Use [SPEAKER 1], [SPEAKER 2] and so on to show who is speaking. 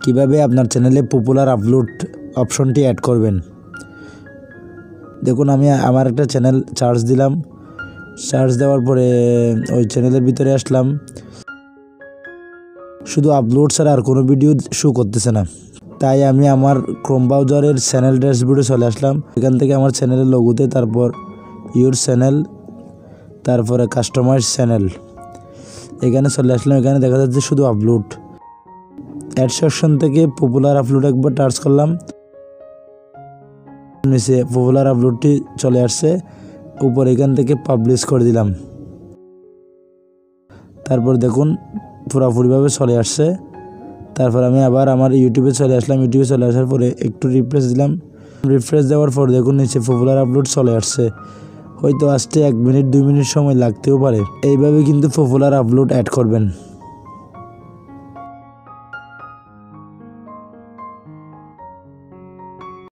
[SPEAKER 1] কিভাবে আপনার চ্যানেলে পপুলার আপলোড অপশনটি অ্যাড করবেন। দেখুন আমি আমার একটা চ্যানেল সার্চ দিলাম, সার্চ দেওয়ার পরে ওই চ্যানেলের ভিতরে আসলাম, শুধু আপলোড ছাড়া আর কোনো ভিডিও শো করতেছে না। তাই আমি আমার ক্রোম ব্রাউজারের চ্যানেল ড্যাশবোর্ডে চলে আসলাম। এখান থেকে আমার চ্যানেলের লোগোতে তারপর ইউর চ্যানেল, তারপরে কাস্টমাইজ চ্যানেল, এখানে চলে আসলাম। এখানে দেখা যাচ্ছে শুধু আপলোড। অ্যাড সেকশন থেকে পপুলার আপলোড একবার টাচ করলাম, নিচে পপুলার আপলোডটি চলে আসছে। উপর এখান থেকে পাবলিশ করে দিলাম। তারপর দেখুন পুরোপুরিভাবে চলে আসছে। তারপর আমি আবার আমার ইউটিউবে চলে আসলাম। ইউটিউবে চলে আসার পরে একটু রিফ্রেশ দিলাম। রিফ্রেশ দেওয়ার পর দেখুন নিচে পপুলার আপলোড চলে আসছে। হয়তো আসতে 1 মিনিট 2 মিনিট সময় লাগতেও পারে। এইভাবে কিন্তু পপুলার আপলোড অ্যাড করবেন।